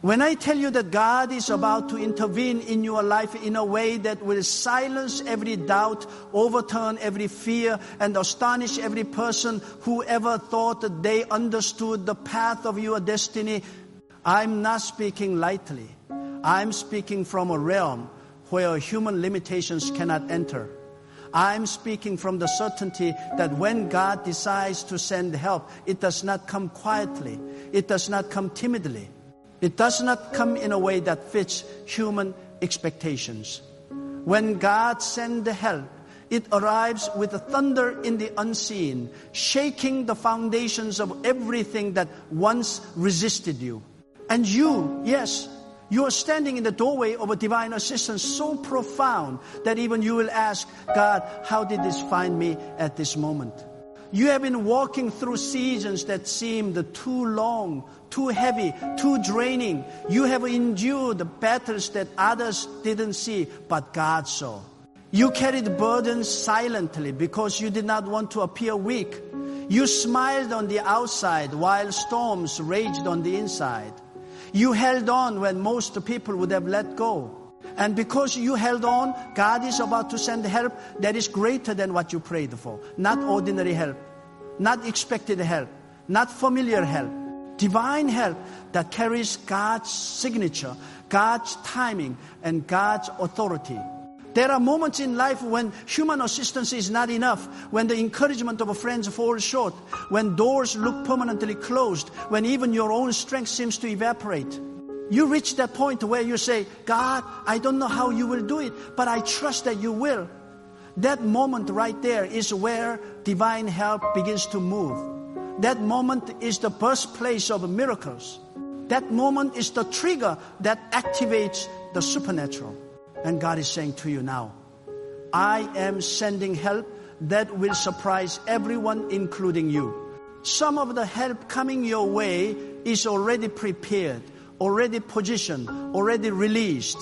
When I tell you that God is about to intervene in your life in a way that will silence every doubt, overturn every fear, and astonish every person who ever thought that they understood the path of your destiny, I'm not speaking lightly. I'm speaking from a realm where human limitations cannot enter. I'm speaking from the certainty that when God decides to send help, it does not come quietly. It does not come timidly. It does not come in a way that fits human expectations. When God sends the help, it arrives with a thunder in the unseen, shaking the foundations of everything that once resisted you. And you, yes, you are standing in the doorway of a divine assistance so profound that even you will ask, God, how did this find me at this moment? You have been walking through seasons that seemed too long, too heavy, too draining. You have endured battles that others didn't see, but God saw. You carried burdens silently because you did not want to appear weak. You smiled on the outside while storms raged on the inside. You held on when most people would have let go. And because you held on, God is about to send help that is greater than what you prayed for. Not ordinary help, not expected help, not familiar help. Divine help that carries God's signature, God's timing, and God's authority. There are moments in life when human assistance is not enough, when the encouragement of friends falls short, when doors look permanently closed, when even your own strength seems to evaporate. You reach that point where you say, God, I don't know how you will do it, but I trust that you will. That moment right there is where divine help begins to move. That moment is the birthplace of miracles. That moment is the trigger that activates the supernatural. And God is saying to you now, I am sending help that will surprise everyone, including you. Some of the help coming your way is already prepared, already positioned, already released.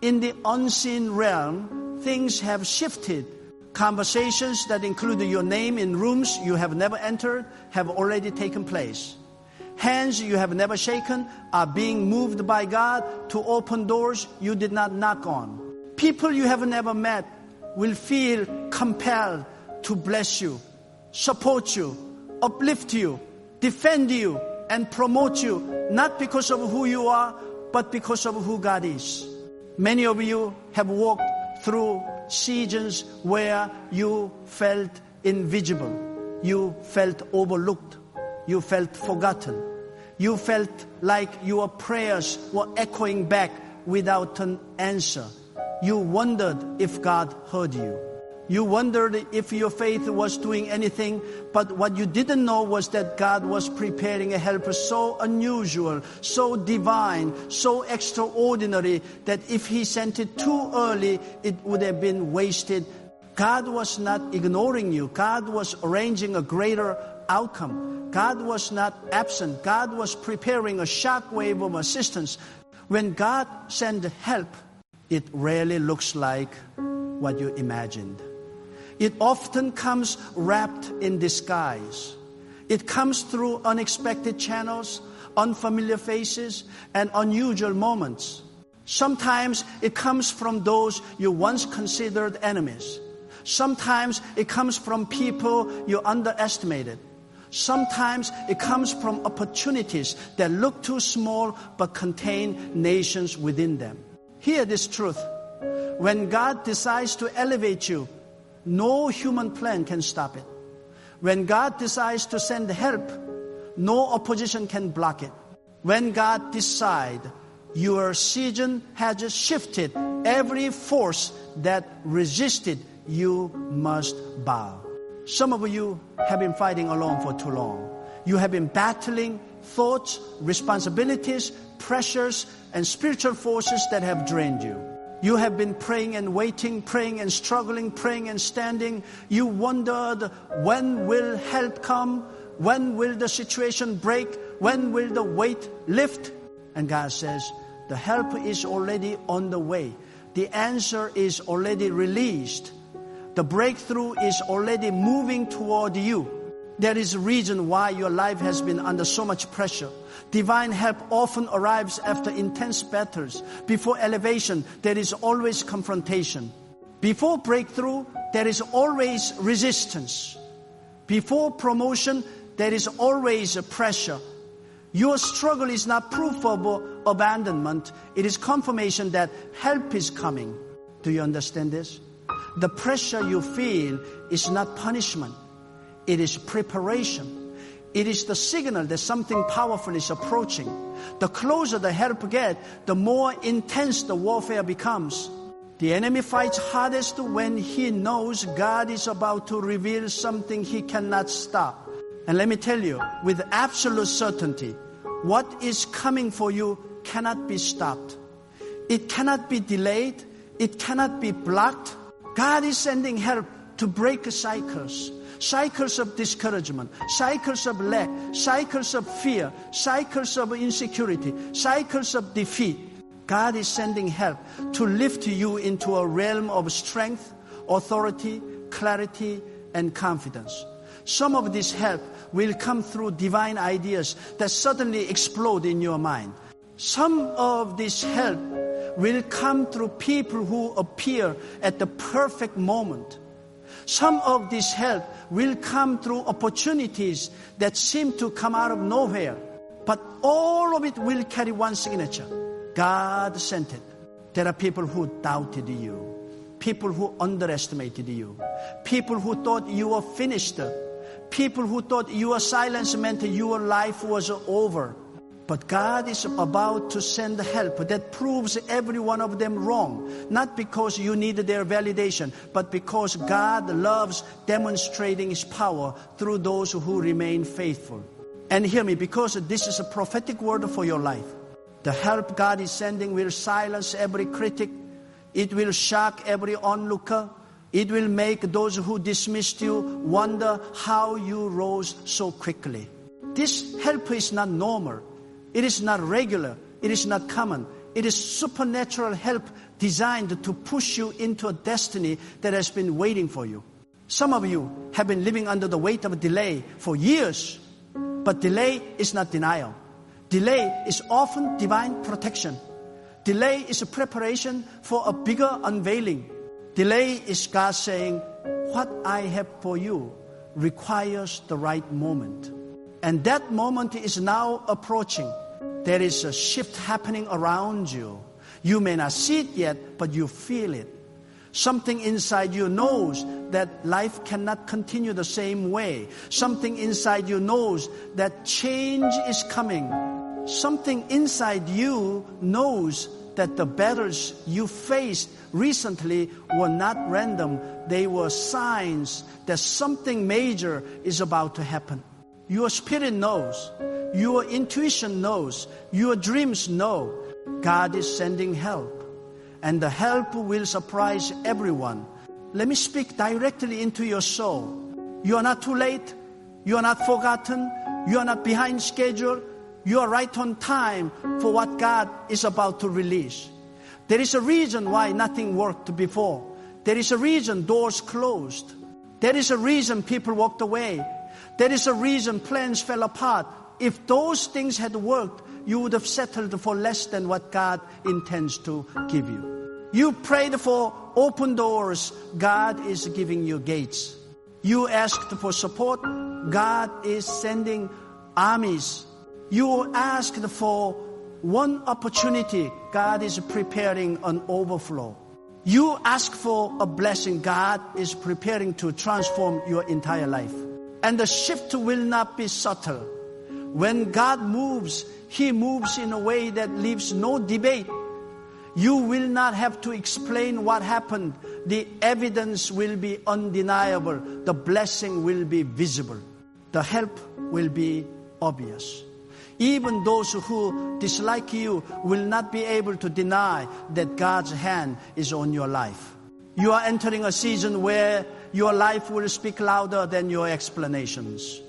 In the unseen realm, things have shifted. Conversations that include your name in rooms you have never entered have already taken place. Hands you have never shaken are being moved by God to open doors you did not knock on. People you have never met will feel compelled to bless you, support you, uplift you, defend you, and promote you, not because of who you are, but because of who God is. Many of you have walked through seasons where you felt invisible, you felt overlooked, you felt forgotten, you felt like your prayers were echoing back without an answer. You wondered if God heard you. You wondered if your faith was doing anything, but what you didn't know was that God was preparing a helper so unusual, so divine, so extraordinary, that if He sent it too early, it would have been wasted. God was not ignoring you. God was arranging a greater outcome. God was not absent. God was preparing a shockwave of assistance. When God sends help, it rarely looks like what you imagined. It often comes wrapped in disguise. It comes through unexpected channels, unfamiliar faces, and unusual moments. Sometimes it comes from those you once considered enemies. Sometimes it comes from people you underestimated. Sometimes it comes from opportunities that look too small but contain nations within them. Hear this truth. When God decides to elevate you, no human plan can stop it. When God decides to send help, no opposition can block it. When God decides, your season has shifted. Every force that resisted you must bow. Some of you have been fighting alone for too long. You have been battling thoughts, responsibilities, pressures, and spiritual forces that have drained you. You have been praying and waiting, praying and struggling, praying and standing. You wondered, when will help come? When will the situation break? When will the weight lift? And God says, the help is already on the way. The answer is already released. The breakthrough is already moving toward you. There is a reason why your life has been under so much pressure. Divine help often arrives after intense battles. Before elevation, there is always confrontation. Before breakthrough, there is always resistance. Before promotion, there is always pressure. Your struggle is not proof of abandonment. It is confirmation that help is coming. Do you understand this? The pressure you feel is not punishment. It is preparation. It is the signal that something powerful is approaching. The closer the help gets, the more intense the warfare becomes. The enemy fights hardest when he knows God is about to reveal something he cannot stop. And let me tell you, with absolute certainty, what is coming for you cannot be stopped. It cannot be delayed. It cannot be blocked. God is sending help to break cycles. Cycles of discouragement, cycles of lack, cycles of fear, cycles of insecurity, cycles of defeat. God is sending help to lift you into a realm of strength, authority, clarity, and confidence. Some of this help will come through divine ideas that suddenly explode in your mind. Some of this help will come through people who appear at the perfect moment. Some of this help will come through opportunities that seem to come out of nowhere. But all of it will carry one signature. God sent it. There are people who doubted you. People who underestimated you. People who thought you were finished. People who thought your silence meant your life was over. But God is about to send help that proves every one of them wrong. Not because you need their validation, but because God loves demonstrating His power through those who remain faithful. And hear me, because this is a prophetic word for your life. The help God is sending will silence every critic. It will shock every onlooker. It will make those who dismissed you wonder how you rose so quickly. This help is not normal. It is not regular. It is not common. It is supernatural help designed to push you into a destiny that has been waiting for you. Some of you have been living under the weight of delay for years. But delay is not denial. Delay is often divine protection. Delay is a preparation for a bigger unveiling. Delay is God saying, what I have for you requires the right moment. And that moment is now approaching. There is a shift happening around you. You may not see it yet, but you feel it. Something inside you knows that life cannot continue the same way. Something inside you knows that change is coming. Something inside you knows that the battles you faced recently were not random. They were signs that something major is about to happen. Your spirit knows. Your intuition knows. Your dreams know. God is sending help. And the help will surprise everyone. Let me speak directly into your soul. You are not too late. You are not forgotten. You are not behind schedule. You are right on time for what God is about to release. There is a reason why nothing worked before. There is a reason doors closed. There is a reason people walked away. There is a reason plans fell apart. If those things had worked, you would have settled for less than what God intends to give you. You prayed for open doors. God is giving you gates. You asked for support. God is sending armies. You asked for one opportunity. God is preparing an overflow. You ask for a blessing. God is preparing to transform your entire life. And the shift will not be subtle. When God moves, He moves in a way that leaves no debate. You will not have to explain what happened. The evidence will be undeniable. The blessing will be visible. The help will be obvious. Even those who dislike you will not be able to deny that God's hand is on your life. You are entering a season where your life will speak louder than your explanations.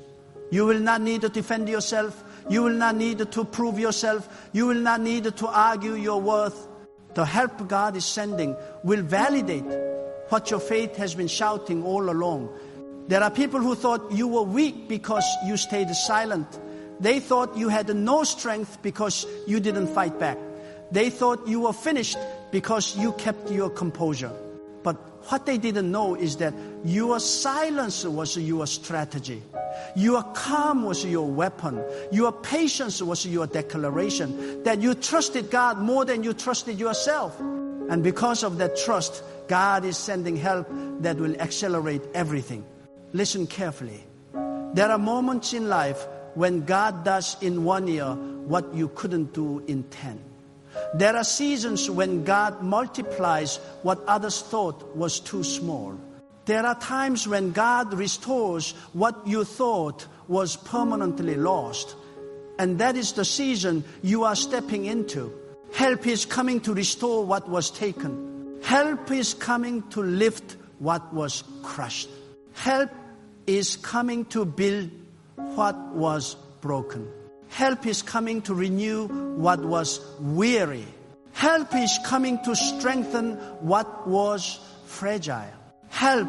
You will not need to defend yourself. You will not need to prove yourself. You will not need to argue your worth. The help God is sending will validate what your faith has been shouting all along. There are people who thought you were weak because you stayed silent. They thought you had no strength because you didn't fight back. They thought you were finished because you kept your composure. But what they didn't know is that your silence was your strategy. Your calm was your weapon. Your patience was your declaration. That you trusted God more than you trusted yourself. And because of that trust, God is sending help that will accelerate everything. Listen carefully. There are moments in life when God does in 1 year what you couldn't do in 10. There are seasons when God multiplies what others thought was too small. There are times when God restores what you thought was permanently lost. And that is the season you are stepping into. Help is coming to restore what was taken. Help is coming to lift what was crushed. Help is coming to build what was broken. Help is coming to renew what was weary. Help is coming to strengthen what was fragile. Help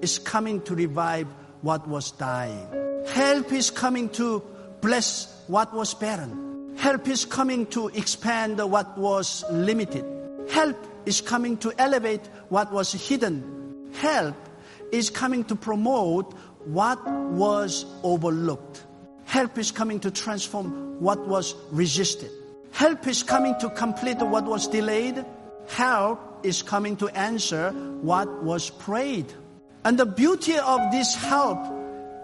is coming to revive what was dying. Help is coming to bless what was barren. Help is coming to expand what was limited. Help is coming to elevate what was hidden. Help is coming to promote what was overlooked. Help is coming to transform what was resisted. Help is coming to complete what was delayed. Help is coming to answer what was prayed. And the beauty of this help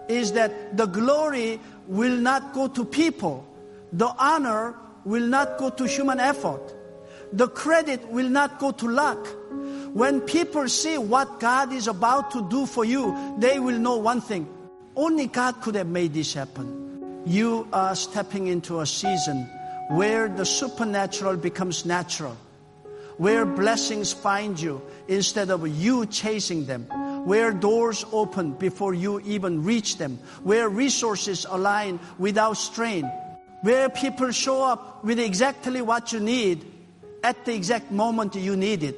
is that the glory will not go to people. The honor will not go to human effort. The credit will not go to luck. When people see what God is about to do for you, they will know one thing. Only God could have made this happen. You are stepping into a season where the supernatural becomes natural, where blessings find you instead of you chasing them, where doors open before you even reach them, where resources align without strain, where people show up with exactly what you need at the exact moment you need it.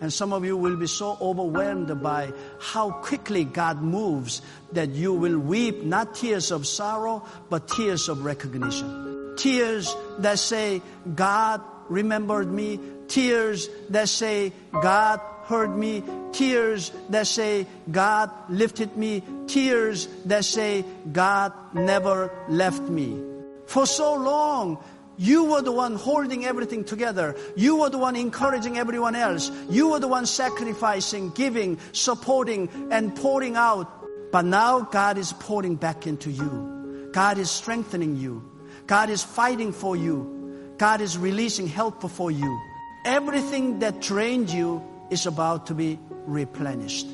And some of you will be so overwhelmed by how quickly God moves that you will weep not tears of sorrow, but tears of recognition. Tears that say, God remembered me. Tears that say, God heard me. Tears that say, God lifted me. Tears that say, God never left me. For so long, you were the one holding everything together. You were the one encouraging everyone else. You were the one sacrificing, giving, supporting, and pouring out. But now God is pouring back into you. God is strengthening you. God is fighting for you. God is releasing help for you. Everything that drained you is about to be replenished.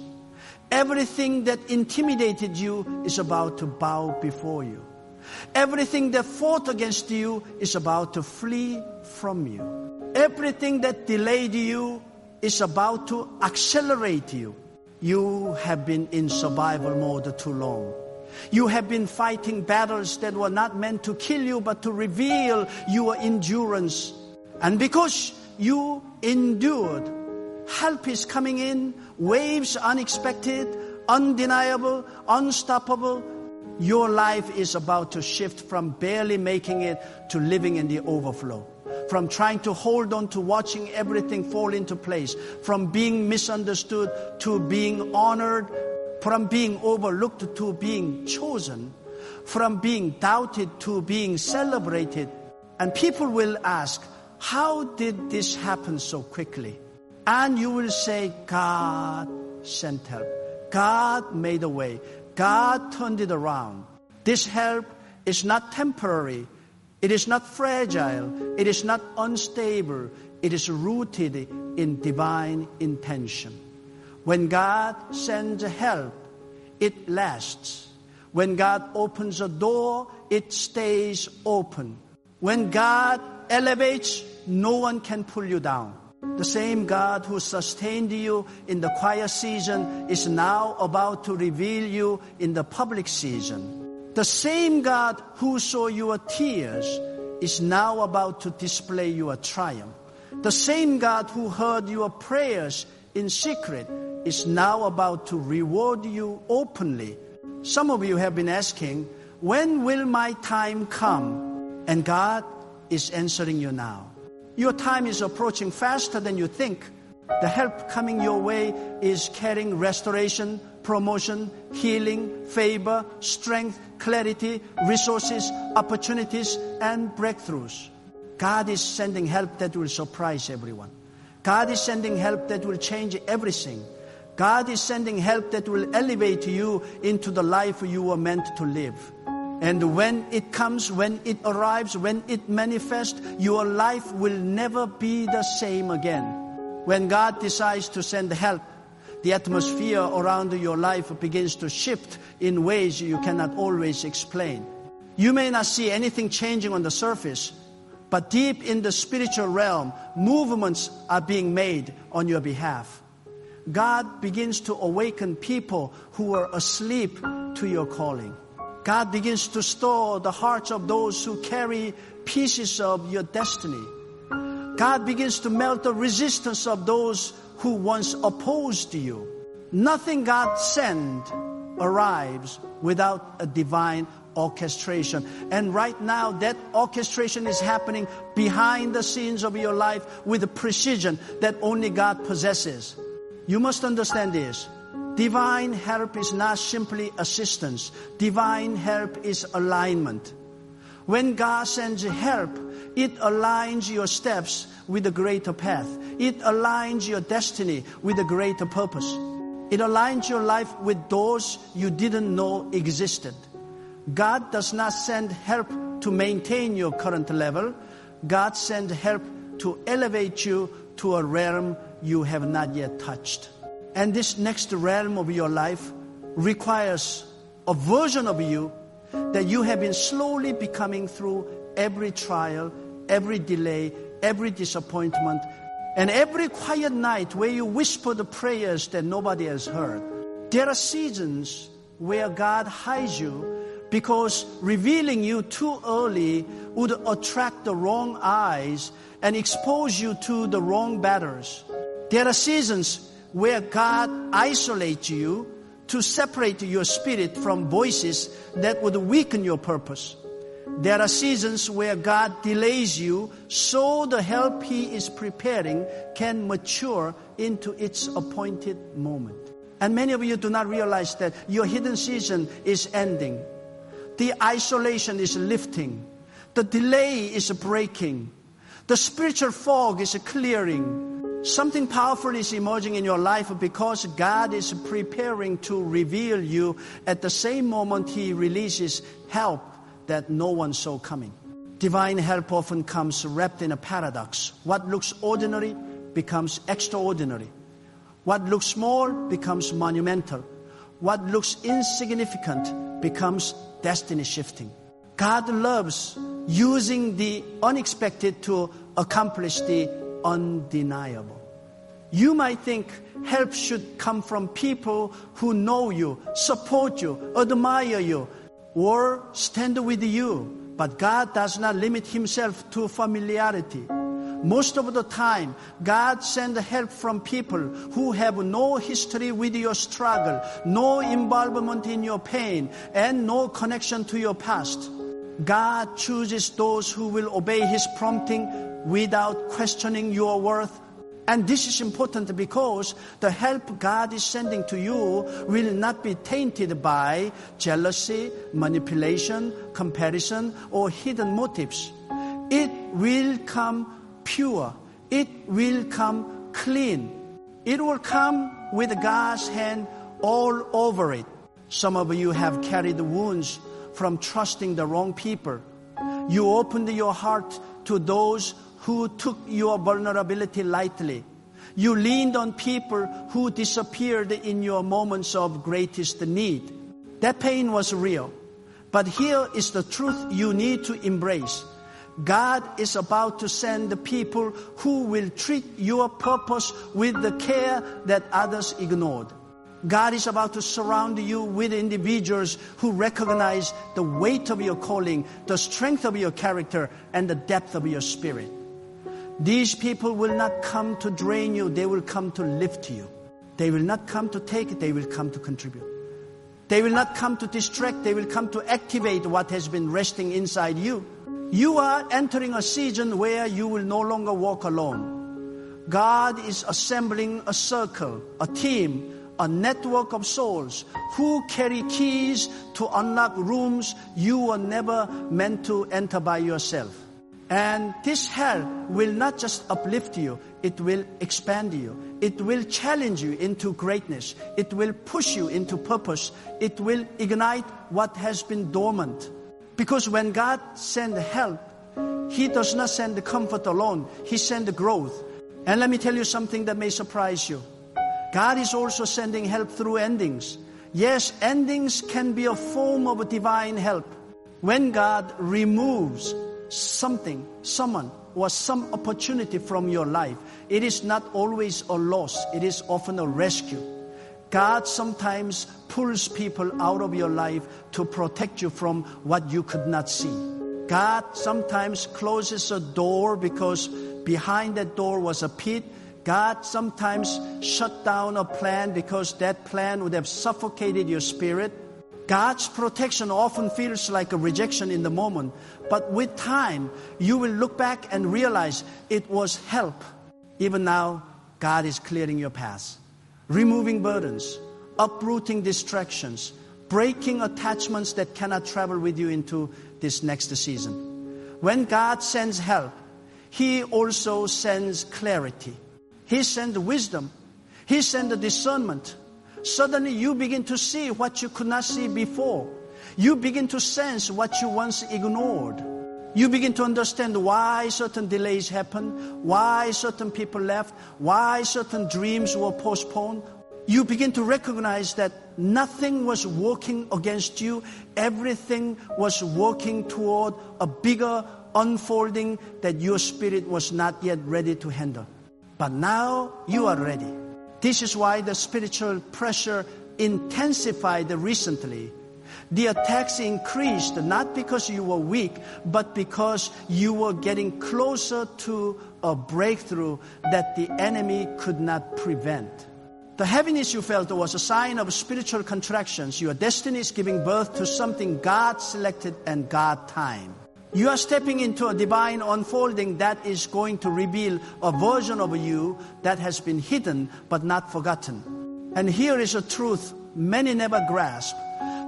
Everything that intimidated you is about to bow before you. Everything that fought against you is about to flee from you. Everything that delayed you is about to accelerate you. You have been in survival mode too long. You have been fighting battles that were not meant to kill you, but to reveal your endurance. And because you endured, help is coming in, waves unexpected, undeniable, unstoppable. Your life is about to shift from barely making it to living in the overflow. From trying to hold on to watching everything fall into place. From being misunderstood to being honored. From being overlooked to being chosen. From being doubted to being celebrated. And people will ask, how did this happen so quickly? And you will say, God sent help. God made a way. God turned it around. This help is not temporary. It is not fragile. It is not unstable. It is rooted in divine intention. When God sends help, it lasts. When God opens a door, it stays open. When God elevates, no one can pull you down. The same God who sustained you in the quiet season is now about to reveal you in the public season. The same God who saw your tears is now about to display your triumph. The same God who heard your prayers in secret is now about to reward you openly. Some of you have been asking, when will my time come? And God is answering you now. Your time is approaching faster than you think. The help coming your way is carrying restoration, promotion, healing, favor, strength, clarity, resources, opportunities, and breakthroughs. God is sending help that will surprise everyone. God is sending help that will change everything. God is sending help that will elevate you into the life you were meant to live. And when it comes, when it arrives, when it manifests, your life will never be the same again. When God decides to send help, the atmosphere around your life begins to shift in ways you cannot always explain. You may not see anything changing on the surface, but deep in the spiritual realm, movements are being made on your behalf. God begins to awaken people who are asleep to your calling. God begins to stir the hearts of those who carry pieces of your destiny. God begins to melt the resistance of those who once opposed you. Nothing God sent arrives without a divine orchestration. And right now, that orchestration is happening behind the scenes of your life with a precision that only God possesses. You must understand this. Divine help is not simply assistance. Divine help is alignment. When God sends help, it aligns your steps with a greater path. It aligns your destiny with a greater purpose. It aligns your life with doors you didn't know existed. God does not send help to maintain your current level. God sends help to elevate you to a realm you have not yet touched. And this next realm of your life requires a version of you that you have been slowly becoming through every trial, every delay, every disappointment, and every quiet night where you whisper the prayers that nobody has heard. There are seasons where God hides you because revealing you too early would attract the wrong eyes and expose you to the wrong batters. There are seasons where God isolates you to separate your spirit from voices that would weaken your purpose. There are seasons where God delays you so the help He is preparing can mature into its appointed moment. And many of you do not realize that your hidden season is ending. The isolation is lifting. The delay is breaking. The spiritual fog is clearing. Something powerful is emerging in your life because God is preparing to reveal you at the same moment He releases help that no one saw coming. Divine help often comes wrapped in a paradox. What looks ordinary becomes extraordinary. What looks small becomes monumental. What looks insignificant becomes destiny shifting. God loves using the unexpected to accomplish the undeniable. You might think help should come from people who know you, support you, admire you, or stand with you. But God does not limit Himself to familiarity. Most of the time, God sends help from people who have no history with your struggle, no involvement in your pain, and no connection to your past. God chooses those who will obey His prompting without questioning your worth. And this is important because the help God is sending to you will not be tainted by jealousy, manipulation, comparison, or hidden motives. It will come pure. It will come clean. It will come with God's hand all over it. Some of you have carried wounds from trusting the wrong people. You opened your heart to those who took your vulnerability lightly. You leaned on people who disappeared in your moments of greatest need. That pain was real. But here is the truth you need to embrace. God is about to send the people who will treat your purpose with the care that others ignored. God is about to surround you with individuals who recognize the weight of your calling, the strength of your character, and the depth of your spirit. These people will not come to drain you. They will come to lift you. They will not come to take, they will come to contribute. They will not come to distract. They will come to activate what has been resting inside you. You are entering a season where you will no longer walk alone. God is assembling a circle, a team, a network of souls who carry keys to unlock rooms you were never meant to enter by yourself. And this help will not just uplift you, it will expand you. It will challenge you into greatness. It will push you into purpose. It will ignite what has been dormant. Because when God sends help, He does not send the comfort alone. He sends the growth. And let me tell you something that may surprise you. God is also sending help through endings. Yes, endings can be a form of divine help. When God removes something, someone, or some opportunity from your life, it is not always a loss. It is often a rescue. God sometimes pulls people out of your life to protect you from what you could not see. God sometimes closes a door because behind that door was a pit. God sometimes shut down a plan because that plan would have suffocated your spirit. God's protection often feels like a rejection in the moment, but with time, you will look back and realize it was help. Even now, God is clearing your path, removing burdens, uprooting distractions, breaking attachments that cannot travel with you into this next season. When God sends help, He also sends clarity. He sends wisdom. He sends discernment. Suddenly you begin to see what you could not see before. You begin to sense what you once ignored. You begin to understand why certain delays happen, why certain people left, why certain dreams were postponed. You begin to recognize that nothing was working against you. Everything was working toward a bigger unfolding that your spirit was not yet ready to handle. But now you are ready. This is why the spiritual pressure intensified recently. The attacks increased not because you were weak, but because you were getting closer to a breakthrough that the enemy could not prevent. The heaviness you felt was a sign of spiritual contractions. Your destiny is giving birth to something God selected and God timed. You are stepping into a divine unfolding that is going to reveal a version of you that has been hidden but not forgotten. And here is a truth many never grasp.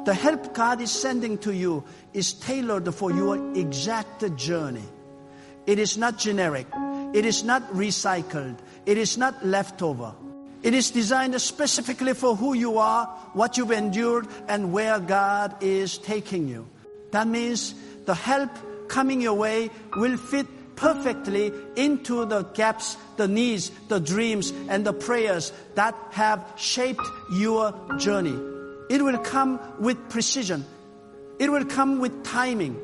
The help God is sending to you is tailored for your exact journey. It is not generic. It is not recycled. It is not leftover. It is designed specifically for who you are, what you've endured, and where God is taking you. That means the help coming your way will fit perfectly into the gaps, the needs, the dreams, and the prayers that have shaped your journey. It will come with precision. It will come with timing.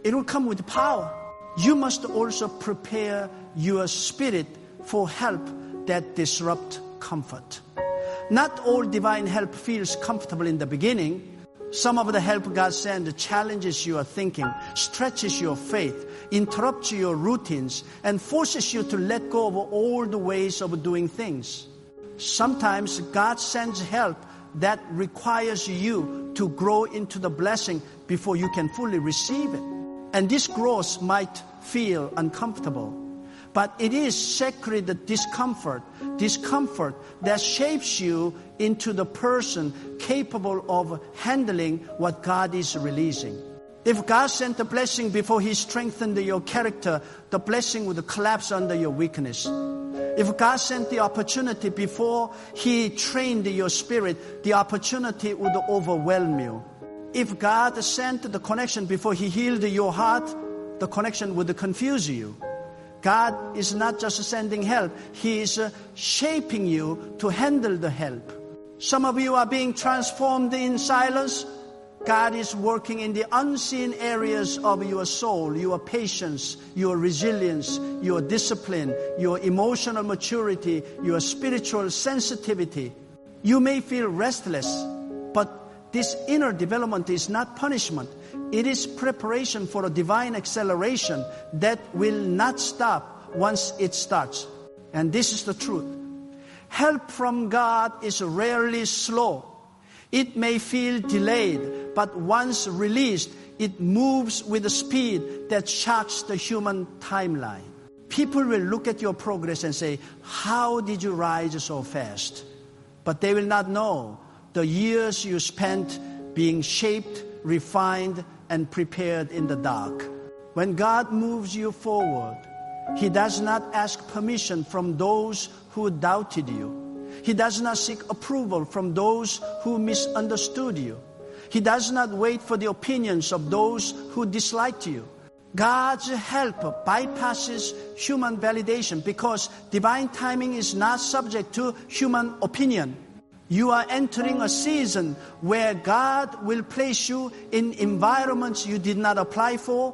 It will come with power. You must also prepare your spirit for help that disrupts comfort. Not all divine help feels comfortable in the beginning. Some of the help God sends challenges your thinking, stretches your faith, interrupts your routines, and forces you to let go of all the ways of doing things. Sometimes God sends help that requires you to grow into the blessing before you can fully receive it. And this growth might feel uncomfortable, but it is sacred discomfort that shapes you into the person capable of handling what God is releasing. If God sent the blessing before He strengthened your character, the blessing would collapse under your weakness. If God sent the opportunity before He trained your spirit, the opportunity would overwhelm you. If God sent the connection before He healed your heart, the connection would confuse you. God is not just sending help. He is shaping you to handle the help. Some of you are being transformed in silence. God is working in the unseen areas of your soul, your patience, your resilience, your discipline, your emotional maturity, your spiritual sensitivity. You may feel restless, but this inner development is not punishment. It is preparation for a divine acceleration that will not stop once it starts. And this is the truth. Help from God is rarely slow. It may feel delayed, but once released, it moves with a speed that shocks the human timeline. People will look at your progress and say, how did you rise so fast? But they will not know the years you spent being shaped, refined, and prepared in the dark. When God moves you forward, He does not ask permission from those who doubted you. He does not seek approval from those who misunderstood you. He does not wait for the opinions of those who disliked you. God's help bypasses human validation because divine timing is not subject to human opinion. You are entering a season where God will place you in environments you did not apply for,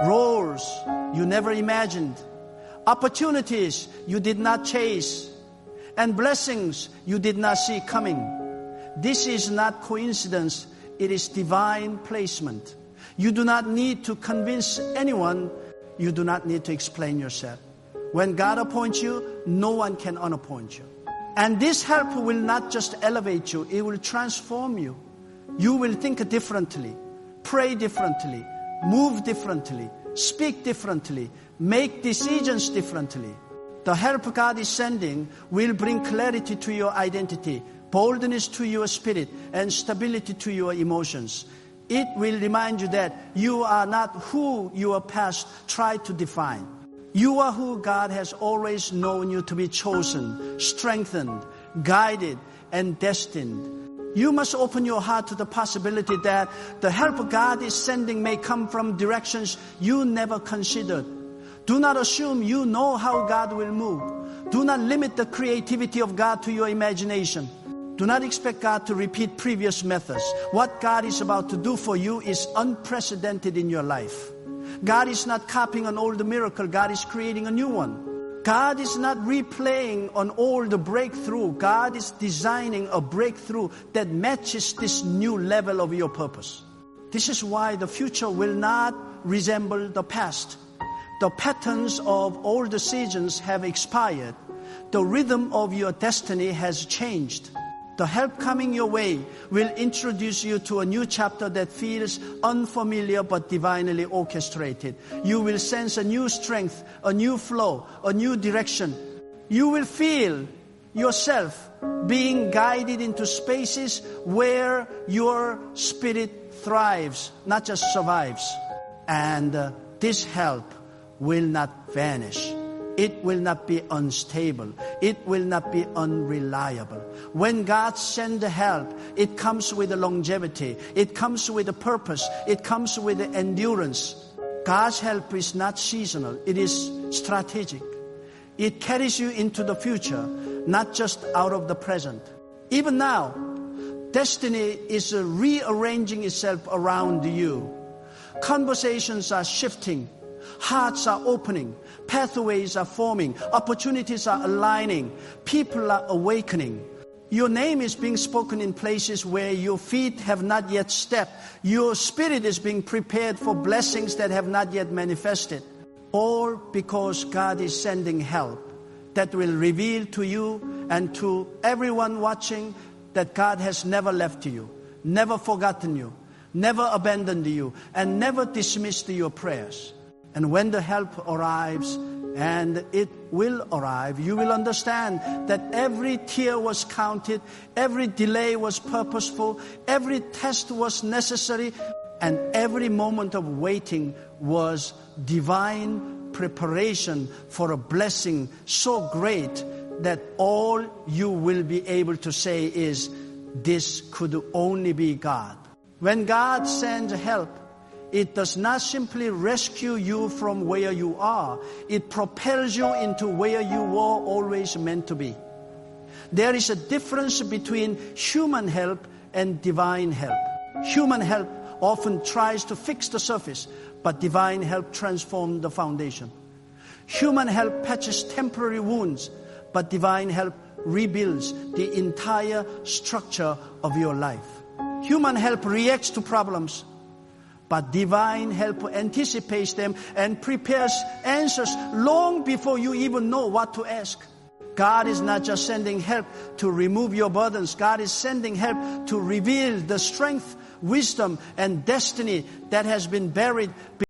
roles you never imagined, opportunities you did not chase, and blessings you did not see coming. This is not coincidence, it is divine placement. You do not need to convince anyone. You do not need to explain yourself. When God appoints you, no one can unappoint you. And this help will not just elevate you, it will transform you. You will think differently, pray differently, move differently, speak differently, make decisions differently. The help God is sending will bring clarity to your identity, boldness to your spirit, and stability to your emotions. It will remind you that you are not who your past tried to define. You are who God has always known you to be, chosen, strengthened, guided, and destined. You must open your heart to the possibility that the help God is sending may come from directions you never considered. Do not assume you know how God will move. Do not limit the creativity of God to your imagination. Do not expect God to repeat previous methods. What God is about to do for you is unprecedented in your life. God is not copying an old miracle. God is creating a new one. God is not replaying an old breakthrough. God is designing a breakthrough that matches this new level of your purpose. This is why the future will not resemble the past. The patterns of all the seasons have expired. The rhythm of your destiny has changed. The help coming your way will introduce you to a new chapter that feels unfamiliar but divinely orchestrated. You will sense a new strength, a new flow, a new direction. You will feel yourself being guided into spaces where your spirit thrives, not just survives. And this help will not vanish. It will not be unstable. It will not be unreliable. When God sends the help, it comes with a longevity. It comes with a purpose. It comes with endurance. God's help is not seasonal. It is strategic. It carries you into the future, not just out of the present. Even now, destiny is rearranging itself around you. Conversations are shifting. Hearts are opening. Pathways are forming. Opportunities are aligning. People are awakening. Your name is being spoken in places where your feet have not yet stepped. Your spirit is being prepared for blessings that have not yet manifested. All because God is sending help that will reveal to you and to everyone watching that God has never left you, never forgotten you, never abandoned you, and never dismissed your prayers. And when the help arrives, and it will arrive, you will understand that every tear was counted, every delay was purposeful, every test was necessary, and every moment of waiting was divine preparation for a blessing so great that all you will be able to say is, this could only be God. When God sends help, it does not simply rescue you from where you are. It propels you into where you were always meant to be. There is a difference between human help and divine help. Human help often tries to fix the surface, but divine help transforms the foundation. Human help patches temporary wounds, but divine help rebuilds the entire structure of your life. Human help reacts to problems, but divine help anticipates them and prepares answers long before you even know what to ask. God is not just sending help to remove your burdens. God is sending help to reveal the strength, wisdom, and destiny that has been buried